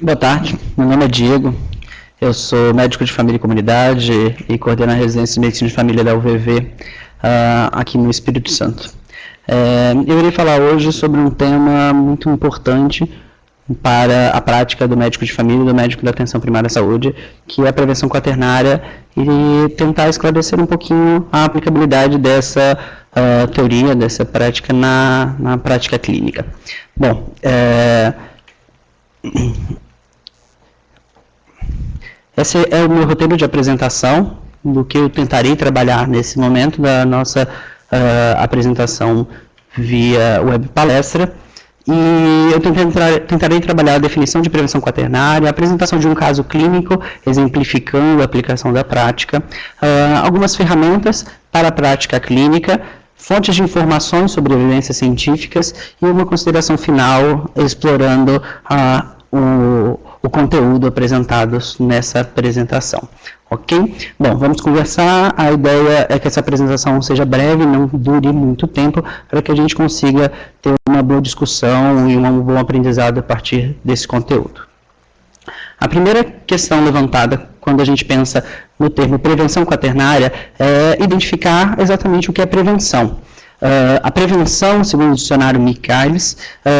Boa tarde, meu nome é Diego, eu sou médico de família e comunidade e coordeno a residência de medicina de família da UVV aqui no Espírito Santo. Eu irei falar hoje sobre um tema muito importante para a prática do médico de família e do médico da atenção primária à saúde, que é a prevenção quaternária, e tentar esclarecer um pouquinho a aplicabilidade dessa teoria, dessa prática na prática clínica. Bom, esse é o meu roteiro de apresentação, do que eu tentarei trabalhar nesse momento da nossa apresentação via web palestra. E eu tentarei trabalhar a definição de prevenção quaternária, a apresentação de um caso clínico, exemplificando a aplicação da prática, algumas ferramentas para a prática clínica, fontes de informações sobre evidências científicas e uma consideração final explorando o conteúdo apresentado nessa apresentação. Ok? Bom, vamos conversar. A ideia é que essa apresentação seja breve, não dure muito tempo, para que a gente consiga ter uma boa discussão e um bom aprendizado a partir desse conteúdo. A primeira questão levantada quando a gente pensa no termo prevenção quaternária é identificar exatamente o que é prevenção. A prevenção, segundo o dicionário Michaelis,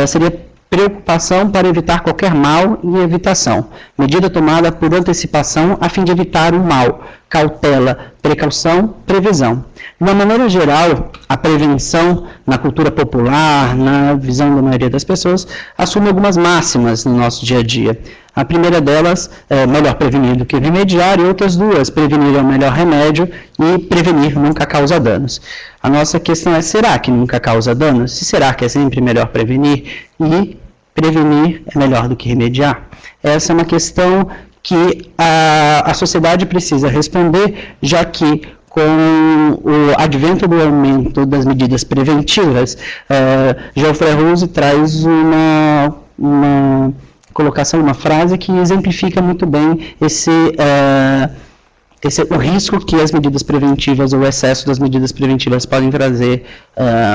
seria preocupação para evitar qualquer mal e evitação. Medida tomada por antecipação a fim de evitar o mal. Cautela, precaução, previsão. De uma maneira geral, a prevenção, na cultura popular, na visão da maioria das pessoas, assume algumas máximas no nosso dia a dia. A primeira delas é melhor prevenir do que remediar, e outras duas, prevenir é o melhor remédio e prevenir nunca causa danos. A nossa questão é, será que nunca causa danos? Se será que é sempre melhor prevenir? E prevenir é melhor do que remediar? Essa é uma questão que a sociedade precisa responder, já que com o advento do aumento das medidas preventivas, Geoffrey Rose traz uma colocação, uma frase que exemplifica muito bem o risco que as medidas preventivas ou o excesso das medidas preventivas podem trazer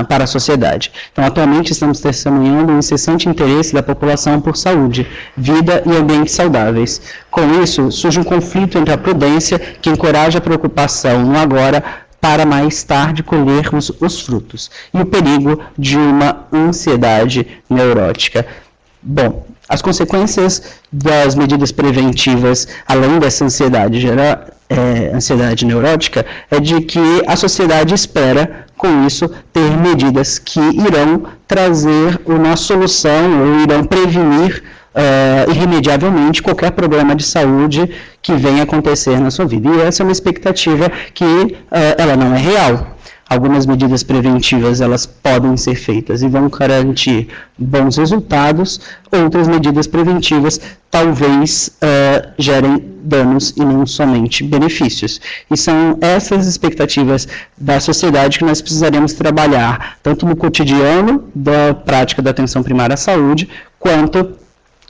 para a sociedade. Então, atualmente estamos testemunhando um incessante interesse da população por saúde, vida e ambientes saudáveis. Com isso, surge um conflito entre a prudência, que encoraja a preocupação no agora, para mais tarde colhermos os frutos, e o perigo de uma ansiedade neurótica. Bom, as consequências das medidas preventivas, além dessa ansiedade ansiedade neurótica, é de que a sociedade espera, com isso, ter medidas que irão trazer uma solução ou irão prevenir irremediavelmente qualquer problema de saúde que venha acontecer na sua vida. E essa é uma expectativa que ela não é real. Algumas medidas preventivas elas podem ser feitas e vão garantir bons resultados, outras medidas preventivas talvez gerem danos e não somente benefícios. E são essas expectativas da sociedade que nós precisaremos trabalhar, tanto no cotidiano da prática da atenção primária à saúde, quanto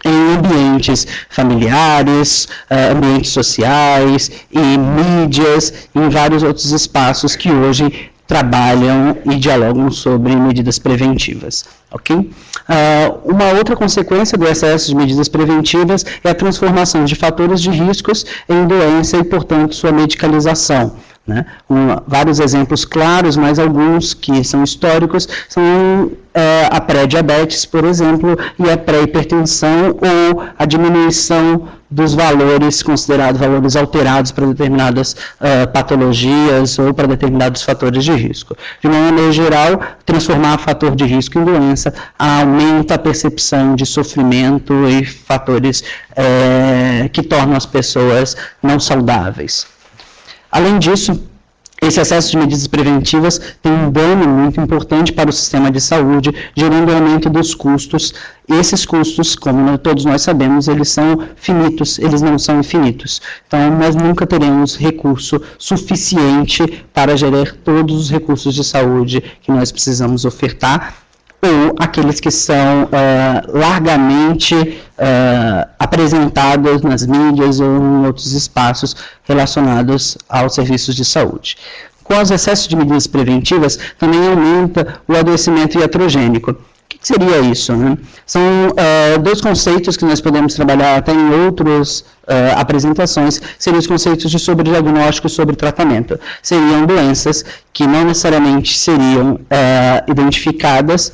em ambientes familiares, ambientes sociais, e mídias, e em vários outros espaços que hoje trabalham e dialogam sobre medidas preventivas, ok? Uma outra consequência do excesso de medidas preventivas é a transformação de fatores de riscos em doença e, portanto, sua medicalização. Né? Vários exemplos claros, mas alguns que são históricos, são a pré-diabetes, por exemplo, e a pré-hipertensão, ou a diminuição dos valores considerados valores alterados para determinadas patologias ou para determinados fatores de risco. De uma maneira geral, transformar fator de risco em doença aumenta a percepção de sofrimento e fatores que tornam as pessoas não saudáveis. Além disso, esse excesso de medidas preventivas tem um dano muito importante para o sistema de saúde, gerando um aumento dos custos. Esses custos, como todos nós sabemos, eles são finitos, eles não são infinitos. Então, nós nunca teremos recurso suficiente para gerar todos os recursos de saúde que nós precisamos ofertar, ou aqueles que são largamente apresentados nas mídias ou em outros espaços relacionados aos serviços de saúde. Com os excessos de medidas preventivas, também aumenta o adoecimento iatrogênico. O que seria isso, né? São dois conceitos que nós podemos trabalhar até em outras apresentações, seriam os conceitos de sobrediagnóstico e sobre tratamento. Seriam doenças que não necessariamente seriam identificadas,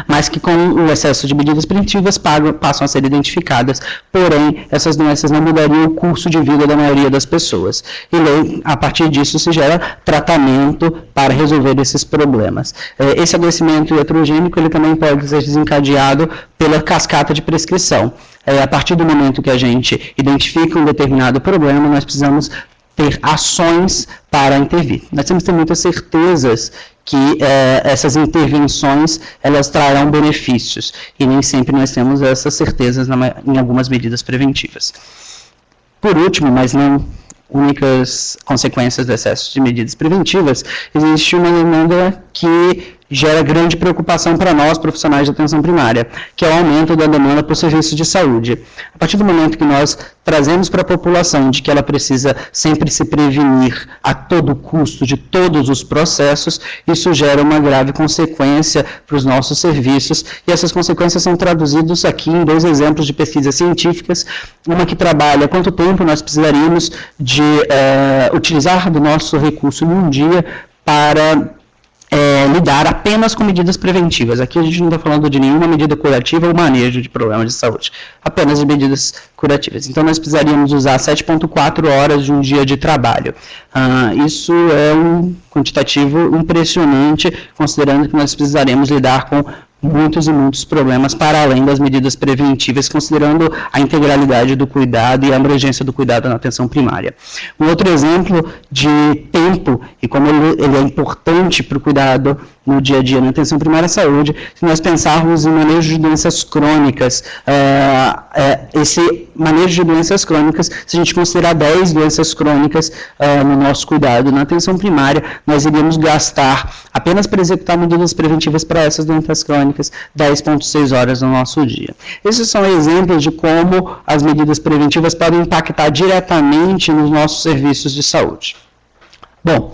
mas que com o excesso de medidas preventivas passam a ser identificadas, porém, essas doenças não mudariam o curso de vida da maioria das pessoas. E a partir disso se gera tratamento para resolver esses problemas. Esse adoecimento iatrogênico, ele também pode ser desencadeado pela cascata de prescrição. A partir do momento que a gente identifica um determinado problema, nós precisamos ter ações para intervir. Nós temos que ter muitas certezas que essas intervenções, elas trarão benefícios, e nem sempre nós temos essas certezas em algumas medidas preventivas. Por último, mas não únicas consequências do excesso de medidas preventivas, existe uma demanda que gera grande preocupação para nós, profissionais de atenção primária, que é o aumento da demanda por serviços de saúde. A partir do momento que nós trazemos para a população de que ela precisa sempre se prevenir a todo custo de todos os processos, isso gera uma grave consequência para os nossos serviços, e essas consequências são traduzidas aqui em dois exemplos de pesquisas científicas, uma que trabalha quanto tempo nós precisaríamos de utilizar do nosso recurso num dia para lidar apenas com medidas preventivas. Aqui a gente não está falando de nenhuma medida curativa ou manejo de problemas de saúde, apenas de medidas curativas. Então, nós precisaríamos usar 7,4 horas de um dia de trabalho. Isso é um quantitativo impressionante, considerando que nós precisaremos lidar com muitos e muitos problemas para além das medidas preventivas, considerando a integralidade do cuidado e a abrangência do cuidado na atenção primária. Um outro exemplo de tempo e como ele é importante para o cuidado no dia a dia na atenção primária à saúde, se nós pensarmos em manejo de doenças crônicas, esse manejo de doenças crônicas, se a gente considerar 10 doenças crônicas no nosso cuidado na atenção primária, nós iríamos gastar, apenas para executar medidas preventivas para essas doenças crônicas, 10,6 horas no nosso dia. Esses são exemplos de como as medidas preventivas podem impactar diretamente nos nossos serviços de saúde. Bom,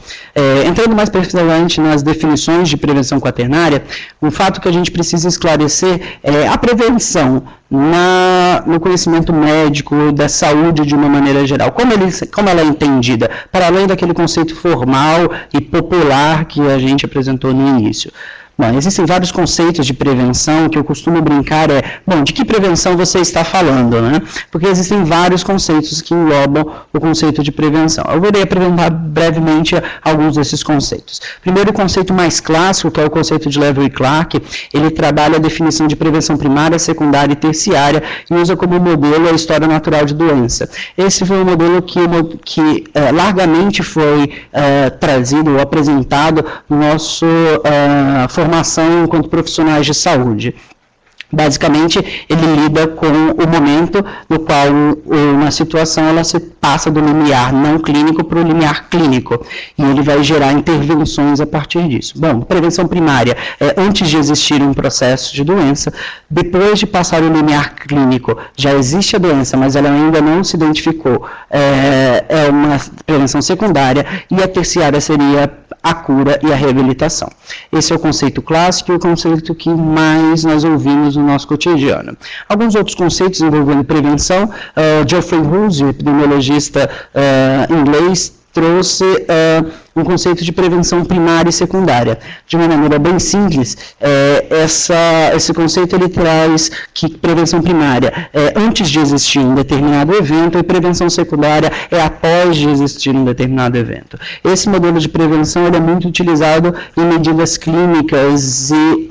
entrando mais precisamente nas definições de prevenção quaternária, o fato que a gente precisa esclarecer é a prevenção no conhecimento médico da saúde de uma maneira geral, como ela é entendida, para além daquele conceito formal e popular que a gente apresentou no início. Bom, existem vários conceitos de prevenção que eu costumo brincar de que prevenção você está falando, né? Porque existem vários conceitos que englobam o conceito de prevenção. Eu vou apresentar brevemente alguns desses conceitos. Primeiro, o conceito mais clássico, que é o conceito de Levy e Clark, ele trabalha a definição de prevenção primária, secundária e terciária e usa como modelo a história natural de doença. Esse foi um modelo que largamente foi trazido ou apresentado no nosso formação enquanto profissionais de saúde. Basicamente, ele lida com o momento no qual uma situação ela se passa do limiar não clínico para o limiar clínico, e ele vai gerar intervenções a partir disso. Bom, prevenção primária é antes de existir um processo de doença, depois de passar o limiar clínico, já existe a doença, mas ela ainda não se identificou, é uma prevenção secundária, e a terciária seria a cura e a reabilitação. Esse é o conceito clássico e o conceito que mais nós ouvimos no nosso cotidiano. Alguns outros conceitos envolvendo prevenção, Geoffrey Ruse, epidemiologista inglês, trouxe um conceito de prevenção primária e secundária. De uma maneira bem simples, esse conceito ele traz que prevenção primária é antes de existir um determinado evento e prevenção secundária é após de existir um determinado evento. Esse modelo de prevenção ele é muito utilizado em medidas clínicas e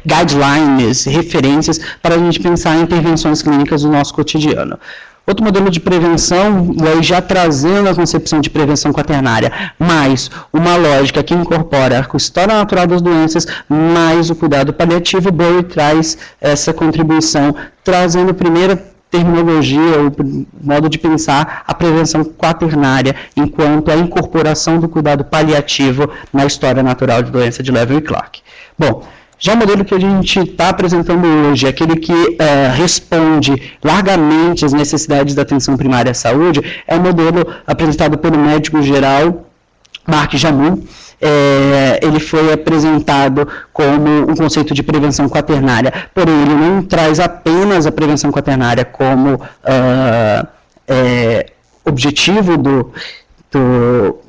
guidelines, referências para a gente pensar em intervenções clínicas no nosso cotidiano. Outro modelo de prevenção, e aí já trazendo a concepção de prevenção quaternária, mais uma lógica que incorpora a história natural das doenças, mais o cuidado paliativo, Bowie traz essa contribuição, trazendo a primeira terminologia, o modo de pensar a prevenção quaternária, enquanto a incorporação do cuidado paliativo na história natural de doença de Levy e Clark. Bom, já o modelo que a gente está apresentando hoje, aquele que responde largamente às necessidades da atenção primária à saúde, é o modelo apresentado pelo médico geral Mark Jamun, ele foi apresentado como um conceito de prevenção quaternária, porém ele não traz apenas a prevenção quaternária como objetivo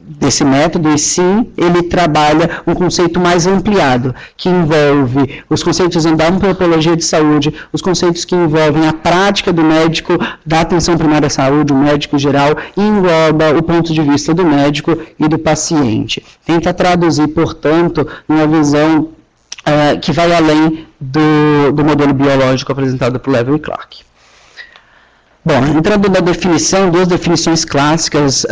desse método, e sim ele trabalha um conceito mais ampliado, que envolve os conceitos da antropologia de saúde, os conceitos que envolvem a prática do médico da atenção primária à saúde, o médico geral, e engloba o ponto de vista do médico e do paciente. Tenta traduzir, portanto, uma visão que vai além do modelo biológico apresentado por Levy e Clark. Bom, entrando na definição, duas definições clássicas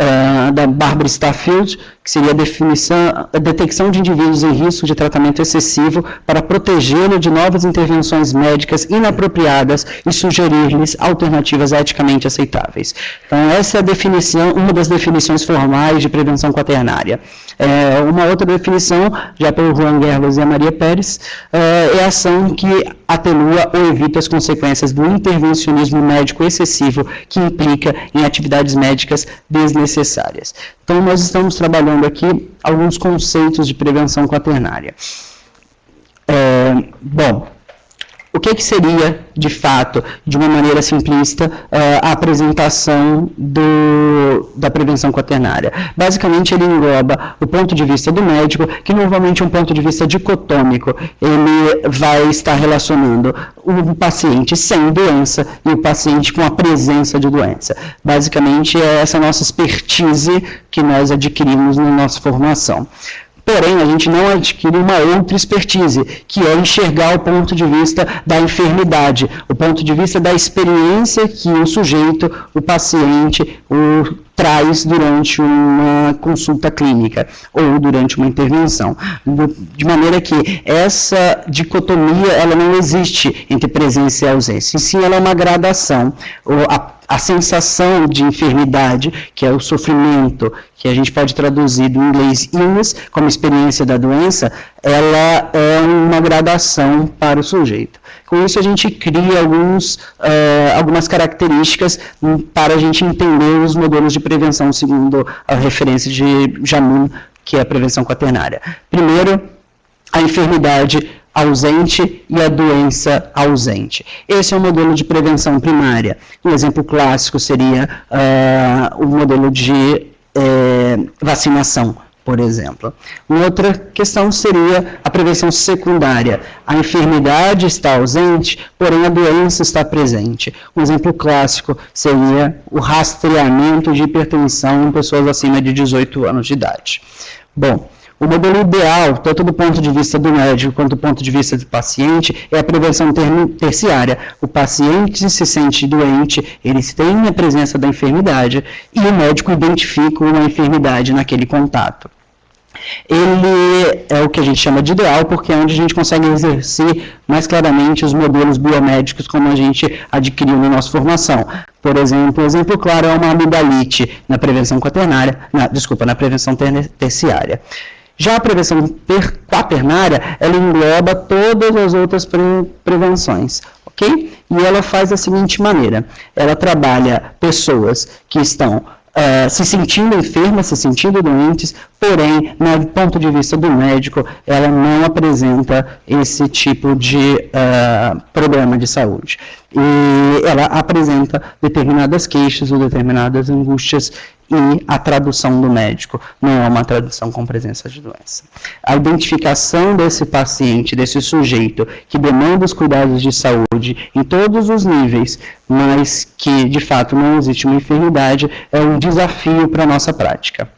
da Barbara Starfield, que seria a detecção de indivíduos em risco de tratamento excessivo para protegê-lo de novas intervenções médicas inapropriadas e sugerir-lhes alternativas eticamente aceitáveis. Então, essa é a definição, uma das definições formais de prevenção quaternária. Uma outra definição, já pelo Juan Gerlos e a Maria Pérez, é a ação que atenua ou evita as consequências do intervencionismo médico excessivo que implica em atividades médicas desnecessárias. Então, nós estamos trabalhando aqui alguns conceitos de prevenção quaternária. Bom, o que seria, de fato, de uma maneira simplista, a apresentação da prevenção quaternária? Basicamente, ele engloba o ponto de vista do médico, que normalmente é um ponto de vista dicotômico. Ele vai estar relacionando o paciente sem doença e o paciente com a presença de doença. Basicamente, é essa nossa expertise que nós adquirimos na nossa formação. Porém, a gente não adquire uma outra expertise, que é enxergar o ponto de vista da enfermidade, o ponto de vista da experiência que o sujeito, o paciente, traz durante uma consulta clínica ou durante uma intervenção. De maneira que essa dicotomia ela não existe entre presença e ausência. Sim, ela é uma gradação. A sensação de enfermidade, que é o sofrimento, que a gente pode traduzir do inglês illness, como experiência da doença, ela é uma gradação para o sujeito. Com isso, a gente cria algumas características para a gente entender os modelos de prevenção, segundo a referência de Jamun, que é a prevenção quaternária. Primeiro, a enfermidade ausente e a doença ausente. Esse é o modelo de prevenção primária. Um exemplo clássico seria o modelo de vacinação, por exemplo. Uma outra questão seria a prevenção secundária. A enfermidade está ausente, porém a doença está presente. Um exemplo clássico seria o rastreamento de hipertensão em pessoas acima de 18 anos de idade. Bom, o modelo ideal, tanto do ponto de vista do médico quanto do ponto de vista do paciente, é a prevenção terciária. O paciente se sente doente, ele tem a presença da enfermidade e o médico identifica uma enfermidade naquele contato. Ele é o que a gente chama de ideal, porque é onde a gente consegue exercer mais claramente os modelos biomédicos como a gente adquiriu na nossa formação. Por exemplo, exemplo claro é uma amidalite na prevenção quaternária, na prevenção terciária. Já a prevenção quaternária, ela engloba todas as outras prevenções, ok? E ela faz da seguinte maneira, ela trabalha pessoas que estão se sentindo enfermas, se sentindo doentes, porém, do ponto de vista do médico, ela não apresenta esse tipo de problema de saúde. E ela apresenta determinadas queixas ou determinadas angústias e a tradução do médico não é uma tradução com presença de doença. A identificação desse paciente, desse sujeito que demanda os cuidados de saúde em todos os níveis, mas que de fato não existe uma enfermidade, é um desafio para a nossa prática.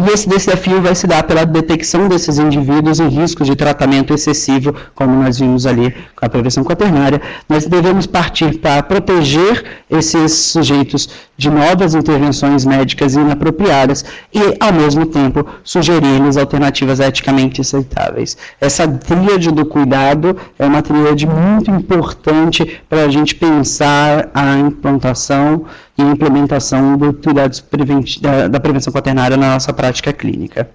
E esse desafio vai se dar pela detecção desses indivíduos em riscos de tratamento excessivo, como nós vimos ali com a prevenção quaternária. Nós devemos partir para proteger esses sujeitos de novas intervenções médicas inapropriadas e, ao mesmo tempo, sugerir-lhes alternativas eticamente aceitáveis. Essa tríade do cuidado é uma tríade muito importante para a gente pensar a implantação e implementação do cuidados da prevenção quaternária na nossa prática clínica.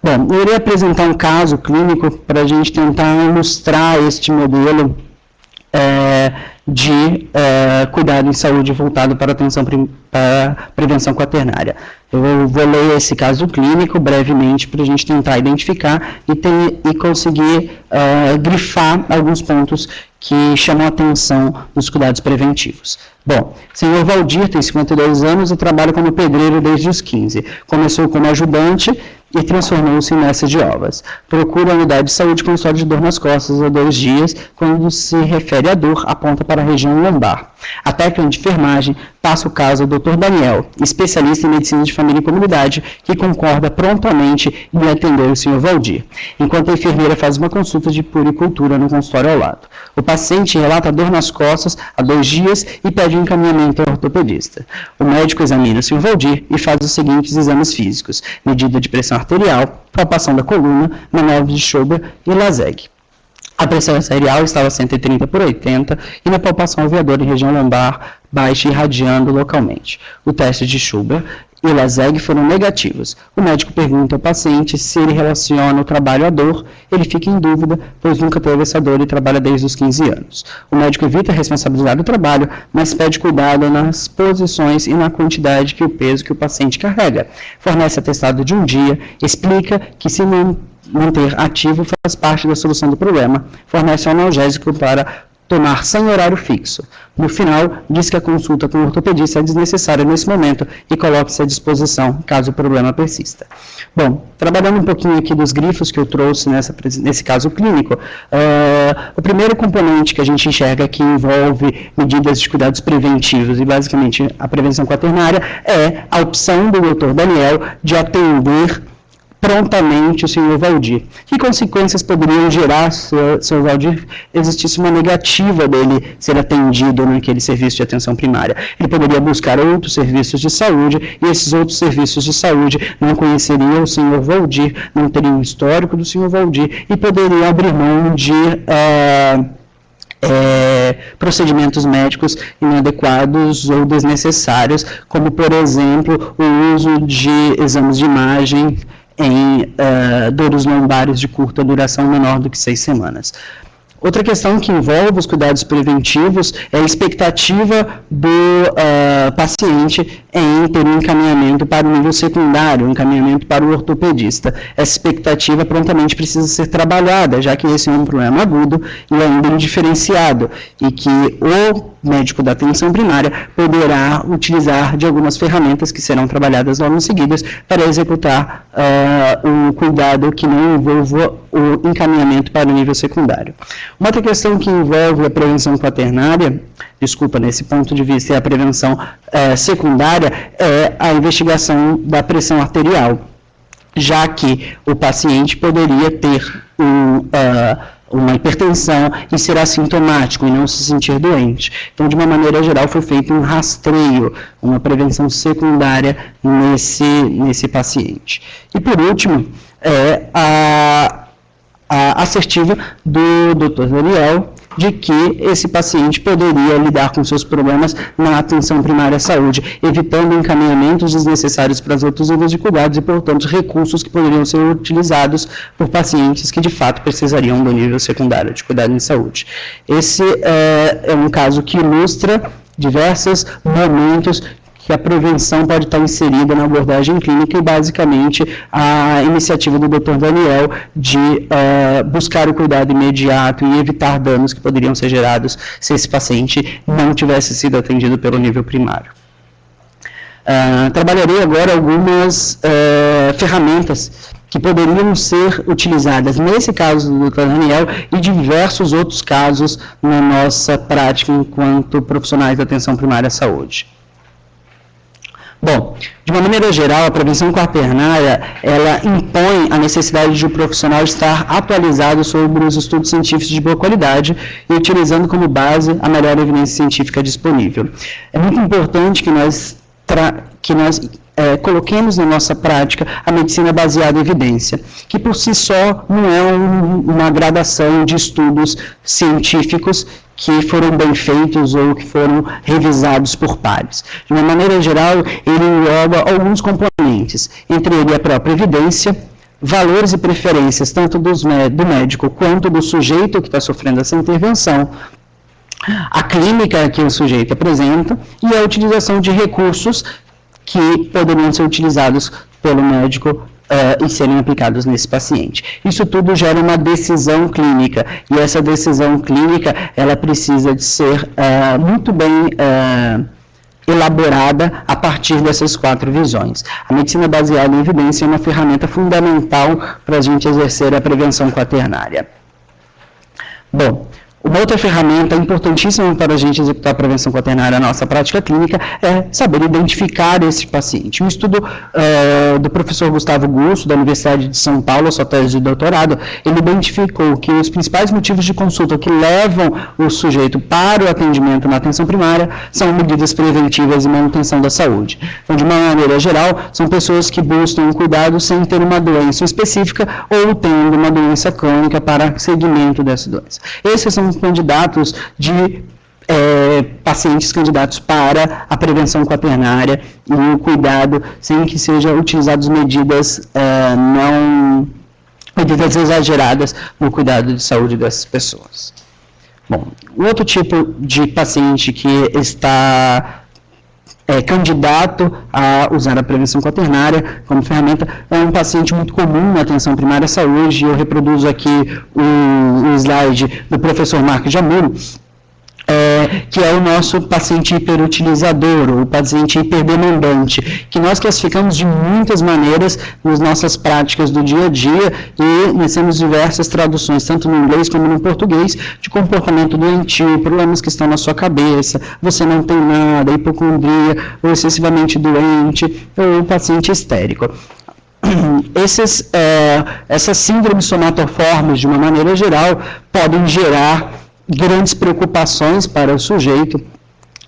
Bom, eu irei apresentar um caso clínico para a gente tentar ilustrar este modelo de cuidado em saúde voltado para para prevenção quaternária. Eu vou ler esse caso clínico brevemente para a gente tentar identificar e conseguir grifar alguns pontos que chamam a atenção dos cuidados preventivos. Bom, senhor Valdir tem 52 anos e trabalha como pedreiro desde os 15. Começou como ajudante e transformou-se em mestre de obras. Procura a unidade de saúde com história de dor nas costas há 2 dias. Quando se refere à dor, aponta para a região lombar. A técnica de enfermagem passa o caso ao Dr. Daniel, especialista em medicina de família e comunidade, que concorda prontamente em atender o senhor Valdir, enquanto a enfermeira faz uma consulta de puericultura no consultório ao lado. O paciente relata dor nas costas há 2 dias e pede um encaminhamento ao ortopedista. O médico examina o senhor Valdir e faz os seguintes exames físicos: medida de pressão arterial, palpação da coluna, manobra de Schober e Laseg. A pressão arterial estava 130/80 e na palpação alveadora em região lombar baixa e irradiando localmente. O teste de Schober e Laseg foram negativos. O médico pergunta ao paciente se ele relaciona o trabalho à dor. Ele fica em dúvida, pois nunca teve essa dor e trabalha desde os 15 anos. O médico evita responsabilizar o trabalho, mas pede cuidado nas posições e na quantidade que o peso que o paciente carrega. Fornece atestado de 1 dia, explica que se manter ativo faz parte da solução do problema. Fornece um analgésico para tomar sem horário fixo. No final, diz que a consulta com o ortopedista é desnecessária nesse momento e coloca-se à disposição caso o problema persista. Bom, trabalhando um pouquinho aqui dos grifos que eu trouxe nesse caso clínico, o primeiro componente que a gente enxerga que envolve medidas de cuidados preventivos e basicamente a prevenção quaternária é a opção do Dr. Daniel de atender prontamente o senhor Valdir. Que consequências poderiam gerar se o senhor Valdir existisse uma negativa dele ser atendido naquele serviço de atenção primária? Ele poderia buscar outros serviços de saúde e esses outros serviços de saúde não conheceriam o senhor Valdir, não teriam o histórico do senhor Valdir e poderiam abrir mão de procedimentos médicos inadequados ou desnecessários, como, por exemplo, o uso de exames de imagem em dores lombares de curta duração menor do que 6 semanas. Outra questão que envolve os cuidados preventivos é a expectativa do paciente em ter um encaminhamento para o nível secundário, um encaminhamento para o ortopedista. Essa expectativa prontamente precisa ser trabalhada, já que esse é um problema agudo e ainda indiferenciado, e que o médico da atenção primária poderá utilizar de algumas ferramentas que serão trabalhadas logo em seguida para executar um cuidado que não envolva o encaminhamento para o nível secundário. Uma outra questão que envolve a prevenção quaternária, nesse ponto de vista, e a prevenção secundária, é a investigação da pressão arterial, já que o paciente poderia ter uma hipertensão e ser assintomático e não se sentir doente. Então, de uma maneira geral, foi feito um rastreio, uma prevenção secundária nesse paciente. E, por último, a assertiva do Dr. Daniel de que esse paciente poderia lidar com seus problemas na atenção primária à saúde, evitando encaminhamentos desnecessários para os outros níveis de cuidados e, portanto, recursos que poderiam ser utilizados por pacientes que, de fato, precisariam do nível secundário de cuidado em saúde. Esse é um caso que ilustra diversos momentos que a prevenção pode estar inserida na abordagem clínica e, basicamente, a iniciativa do Dr. Daniel de buscar o cuidado imediato e evitar danos que poderiam ser gerados se esse paciente não tivesse sido atendido pelo nível primário. Trabalharei agora algumas ferramentas que poderiam ser utilizadas nesse caso do Dr. Daniel e diversos outros casos na nossa prática enquanto profissionais da atenção primária à saúde. Bom, de uma maneira geral, a prevenção quaternária, ela impõe a necessidade de o profissional estar atualizado sobre os estudos científicos de boa qualidade e utilizando como base a melhor evidência científica disponível. É muito importante que nós coloquemos na nossa prática a medicina baseada em evidência, que por si só não é uma gradação de estudos científicos que foram bem feitos ou que foram revisados por pares. De uma maneira geral, ele engloba alguns componentes, entre eles a própria evidência, valores e preferências tanto do médico quanto do sujeito que está sofrendo essa intervenção, a clínica que o sujeito apresenta e a utilização de recursos que poderiam ser utilizados pelo médico e serem aplicados nesse paciente. Isso tudo gera uma decisão clínica, e essa decisão clínica, ela precisa de ser muito bem elaborada a partir dessas 4 visões. A medicina baseada em evidência é uma ferramenta fundamental para a gente exercer a prevenção quaternária. Bom, uma outra ferramenta importantíssima para a gente executar a prevenção quaternária na nossa prática clínica é saber identificar esse paciente. Um estudo do professor Gustavo Gusso, da Universidade de São Paulo, sua tese de doutorado, ele identificou que os principais motivos de consulta que levam o sujeito para o atendimento na atenção primária são medidas preventivas e manutenção da saúde. Então, de uma maneira geral, são pessoas que buscam um cuidado sem ter uma doença específica ou tendo uma doença crônica para seguimento dessa doença. Esses são candidatos de pacientes candidatos para a prevenção quaternária e o cuidado sem que sejam utilizadas medidas medidas exageradas no cuidado de saúde dessas pessoas. Bom, o outro tipo de paciente que está candidato a usar a prevenção quaternária como ferramenta é um paciente muito comum na atenção primária à saúde. Eu reproduzo aqui o slide do professor Marcos Jamuro, que é o nosso paciente hiperutilizador, ou paciente hiperdemandante, que nós classificamos de muitas maneiras nas nossas práticas do dia a dia, e nós temos diversas traduções, tanto no inglês como no português, de comportamento doentio, problemas que estão na sua cabeça, você não tem nada, hipocondria, ou excessivamente doente, ou paciente histérico. Essas síndromes somatoformes, de uma maneira geral, podem gerar grandes preocupações para o sujeito,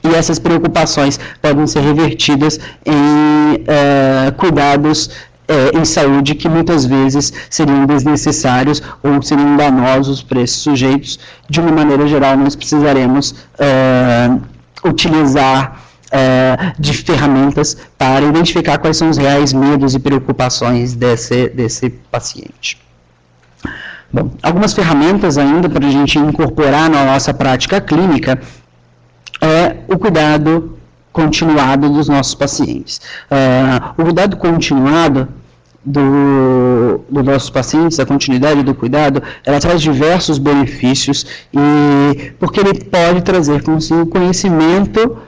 e essas preocupações podem ser revertidas em cuidados em saúde que muitas vezes seriam desnecessários ou seriam danosos para esses sujeitos. De uma maneira geral, nós precisaremos utilizar de ferramentas para identificar quais são os reais medos e preocupações desse paciente. Bom, algumas ferramentas ainda para a gente incorporar na nossa prática clínica é o cuidado continuado dos nossos pacientes. O cuidado continuado dos nossos pacientes, a continuidade do cuidado, ela traz diversos benefícios, porque ele pode trazer consigo conhecimento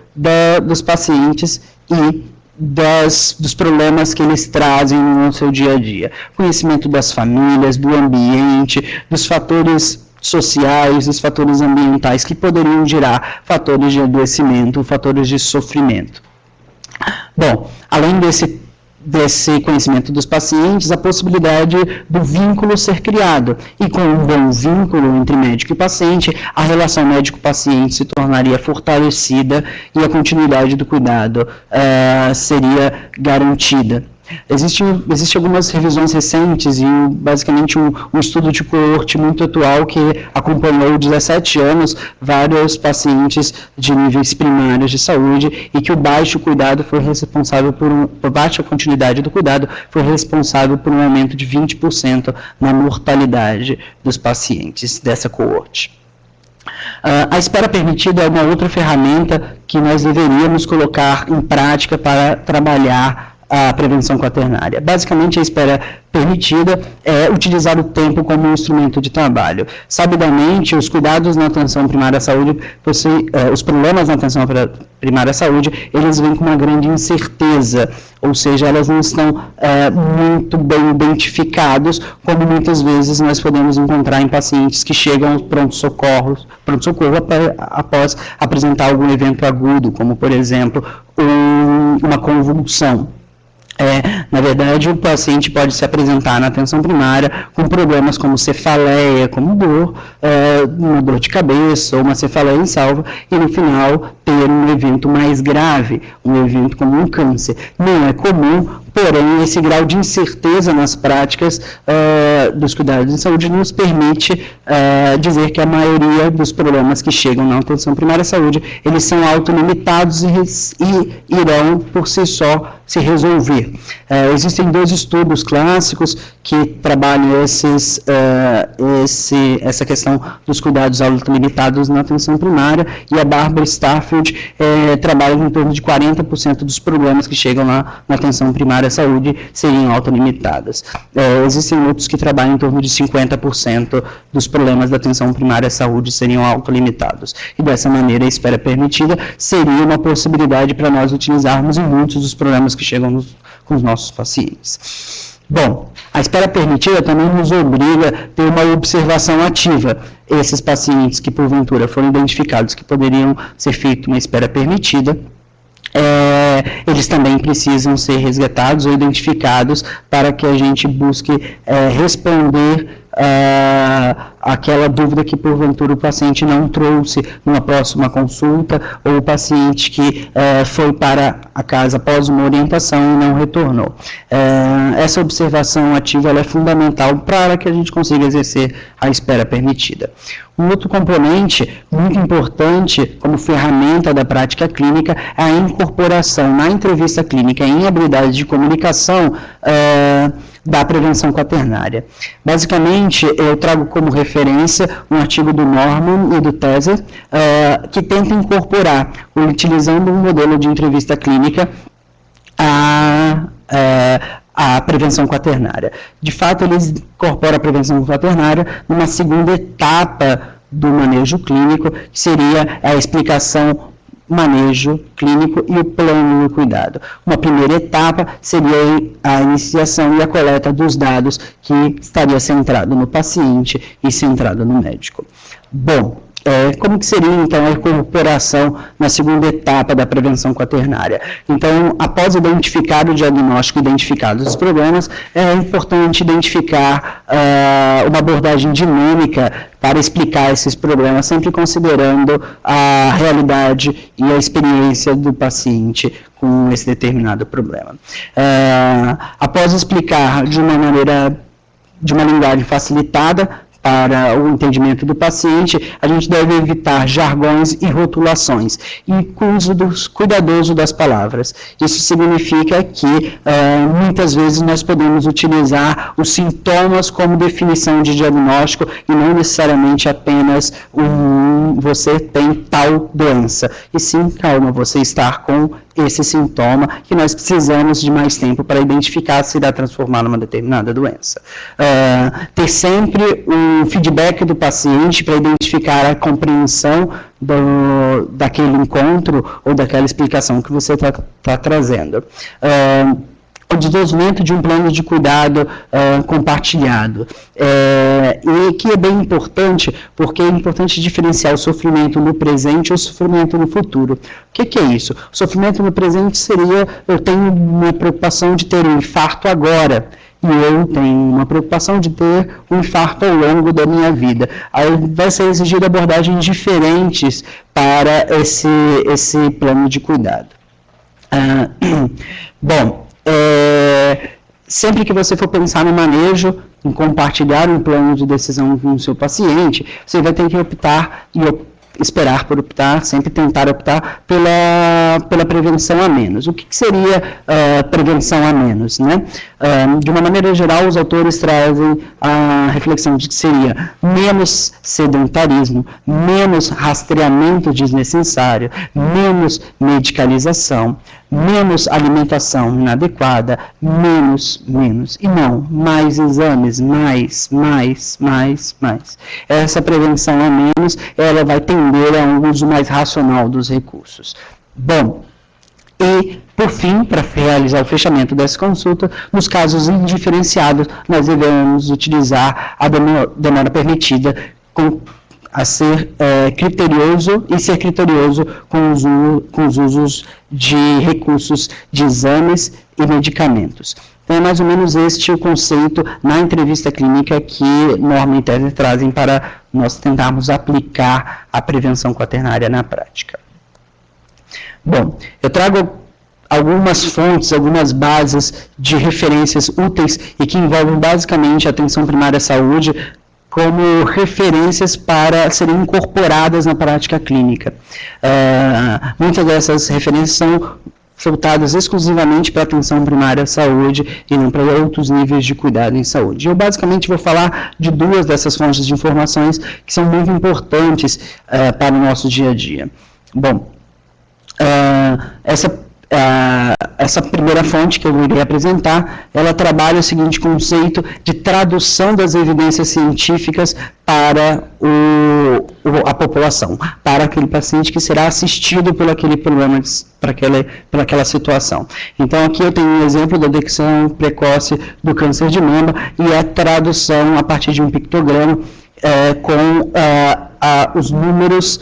dos pacientes e dos problemas que eles trazem no seu dia a dia. Conhecimento das famílias, do ambiente, dos fatores sociais, dos fatores ambientais que poderiam gerar fatores de adoecimento, fatores de sofrimento. Bom, além desse conhecimento dos pacientes, a possibilidade do vínculo ser criado. E com um bom vínculo entre médico e paciente, a relação médico-paciente se tornaria fortalecida e a continuidade do cuidado seria garantida. Existem algumas revisões recentes e basicamente um estudo de coorte muito atual que acompanhou 17 anos vários pacientes de níveis primários de saúde, e que o baixo cuidado foi responsável por baixa continuidade do cuidado foi responsável por um aumento de 20% na mortalidade dos pacientes dessa coorte. A espera permitida é uma outra ferramenta que nós deveríamos colocar em prática para trabalhar a prevenção quaternária. Basicamente, a espera permitida é utilizar o tempo como um instrumento de trabalho. Sabidamente, os cuidados na atenção primária à saúde, os problemas na atenção primária à saúde, eles vêm com uma grande incerteza, ou seja, elas não estão muito bem identificados, como muitas vezes nós podemos encontrar em pacientes que chegam ao pronto-socorro após apresentar algum evento agudo, como, por exemplo, uma convulsão. Na verdade, o paciente pode se apresentar na atenção primária com problemas como cefaleia, como uma dor de cabeça, ou uma cefaleia insalva, e no final ter um evento mais grave, um evento como um câncer. Não é comum, porém, esse grau de incerteza nas práticas dos cuidados de saúde nos permite dizer que a maioria dos problemas que chegam na atenção primária à saúde, eles são autolimitados e irão, por si só, se resolver. Existem 2 estudos clássicos que trabalham essa questão dos cuidados autolimitados na atenção primária, e a Barbara Starfield trabalha em torno de 40% dos problemas que chegam lá na atenção primária à saúde seriam autolimitadas. Existem outros que trabalham em torno de 50% dos problemas da atenção primária à saúde seriam autolimitados. E dessa maneira, a espera permitida seria uma possibilidade para nós utilizarmos em muitos dos problemas que chegam com os nossos pacientes. Bom, a espera permitida também nos obriga a ter uma observação ativa. Esses pacientes que, porventura, foram identificados que poderiam ser feita uma espera permitida, eles também precisam ser resgatados ou identificados para que a gente busque responder aquela dúvida que porventura o paciente não trouxe numa próxima consulta, ou o paciente que foi para a casa após uma orientação e não retornou. Essa observação ativa ela é fundamental para que a gente consiga exercer a espera permitida. Um outro componente muito importante como ferramenta da prática clínica é a incorporação na entrevista clínica em habilidades de comunicação da prevenção quaternária. Basicamente, eu trago como referência um artigo do Norman e do Teser, que tenta incorporar, utilizando um modelo de entrevista clínica, a prevenção quaternária. De fato, eles incorporam a prevenção quaternária numa segunda etapa do manejo clínico, que seria a explicação, manejo clínico e o plano do cuidado. Uma primeira etapa seria a iniciação e a coleta dos dados, que estaria centrado no paciente e centrado no médico. Bom, como que seria, então, a incorporação na segunda etapa da prevenção quaternária? Então, após identificar o diagnóstico, identificados os problemas, é importante identificar uma abordagem dinâmica para explicar esses problemas, sempre considerando a realidade e a experiência do paciente com esse determinado problema. Após explicar de uma linguagem facilitada, para o entendimento do paciente, a gente deve evitar jargões e rotulações e com o uso cuidadoso das palavras. Isso significa que muitas vezes nós podemos utilizar os sintomas como definição de diagnóstico e não necessariamente apenas você tem tal doença. E sim, calma, você está com esse sintoma que nós precisamos de mais tempo para identificar se irá transformar numa determinada doença. Ter sempre um feedback do paciente para identificar a compreensão daquele encontro ou daquela explicação que você está trazendo. O desenvolvimento de um plano de cuidado compartilhado, e que é bem importante, porque é importante diferenciar o sofrimento no presente e o sofrimento no futuro. O que é isso? O sofrimento no presente seria, eu tenho uma preocupação de ter um infarto agora, e eu tenho uma preocupação de ter um infarto ao longo da minha vida. Aí vai ser exigido abordagens diferentes para esse plano de cuidado. Bom, sempre que você for pensar no manejo, em compartilhar um plano de decisão com o seu paciente, você vai ter que optar e esperar por optar, sempre tentar optar pela prevenção a menos. O que seria prevenção a menos, né? De uma maneira geral, os autores trazem a reflexão de que seria menos sedentarismo, menos rastreamento desnecessário, menos medicalização, menos alimentação inadequada, menos, e não, mais exames, mais. Essa prevenção a menos, ela vai tender a um uso mais racional dos recursos. Bom, e, por fim, para realizar o fechamento dessa consulta, nos casos indiferenciados, nós devemos utilizar a demora permitida a ser criterioso e ser criterioso com os usos de recursos de exames e medicamentos. Então, é mais ou menos este o conceito na entrevista clínica que Norman e Teser trazem para nós tentarmos aplicar a prevenção quaternária na prática. Bom, eu trago algumas fontes, algumas bases de referências úteis e que envolvem basicamente a atenção primária à saúde como referências para serem incorporadas na prática clínica. Muitas dessas referências são voltadas exclusivamente para a atenção primária à saúde e não para outros níveis de cuidado em saúde. Eu basicamente vou falar de duas dessas fontes de informações que são muito importantes para o nosso dia a dia. Bom, essa primeira fonte que eu irei apresentar, ela trabalha o seguinte conceito de tradução das evidências científicas para a população, para aquele paciente que será assistido por aquele problema, para aquela situação. Então, aqui eu tenho um exemplo da detecção precoce do câncer de mama e a tradução a partir de um pictograma com os números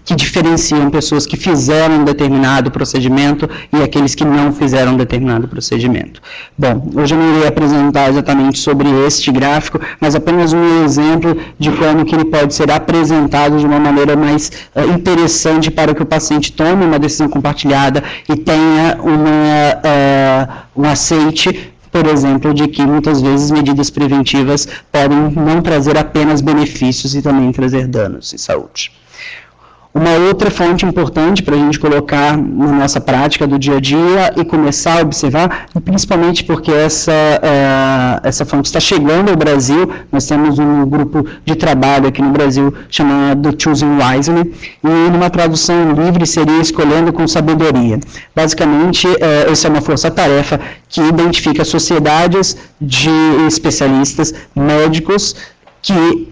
que diferenciam pessoas que fizeram um determinado procedimento e aqueles que não fizeram determinado procedimento. Bom, hoje eu não irei apresentar exatamente sobre este gráfico, mas apenas um exemplo de como que ele pode ser apresentado de uma maneira mais interessante para que o paciente tome uma decisão compartilhada e tenha um aceite, por exemplo, de que muitas vezes medidas preventivas podem não trazer apenas benefícios e também trazer danos em saúde. Uma outra fonte importante para a gente colocar na nossa prática do dia a dia e começar a observar, principalmente porque essa fonte está chegando ao Brasil. Nós temos um grupo de trabalho aqui no Brasil chamado Choosing Wisely, e numa tradução livre seria Escolhendo com Sabedoria. Basicamente, essa é uma força-tarefa que identifica sociedades de especialistas, médicos, que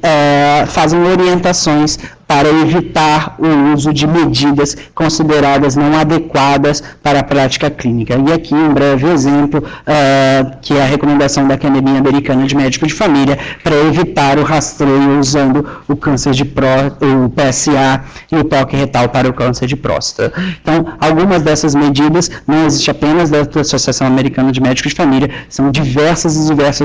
fazem orientações para evitar o uso de medidas consideradas não adequadas para a prática clínica. E aqui um breve exemplo, que é a recomendação da Academia Americana de Médico de Família para evitar o rastreio usando o câncer de o PSA e o toque retal para o câncer de próstata. Então, algumas dessas medidas não existem apenas da Associação Americana de Médicos de Família, são diversas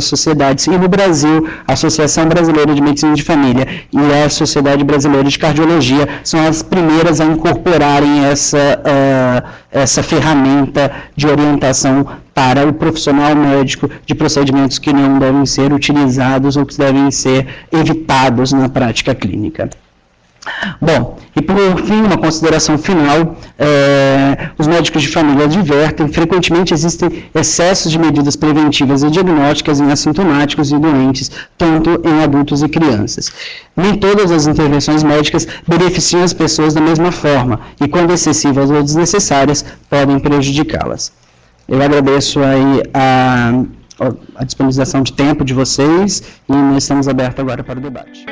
sociedades. E no Brasil, a Associação Brasileira de Medicina de Família e a Sociedade Brasileira de Cardiologia são as primeiras a incorporarem essa ferramenta de orientação para o profissional médico de procedimentos que não devem ser utilizados ou que devem ser evitados na prática clínica. Bom, e por fim, uma consideração final, os médicos de família advertem, frequentemente existem excessos de medidas preventivas e diagnósticas em assintomáticos e doentes, tanto em adultos e crianças. Nem todas as intervenções médicas beneficiam as pessoas da mesma forma, e quando excessivas ou desnecessárias, podem prejudicá-las. Eu agradeço aí a disponibilização de tempo de vocês, e nós estamos abertos agora para o debate.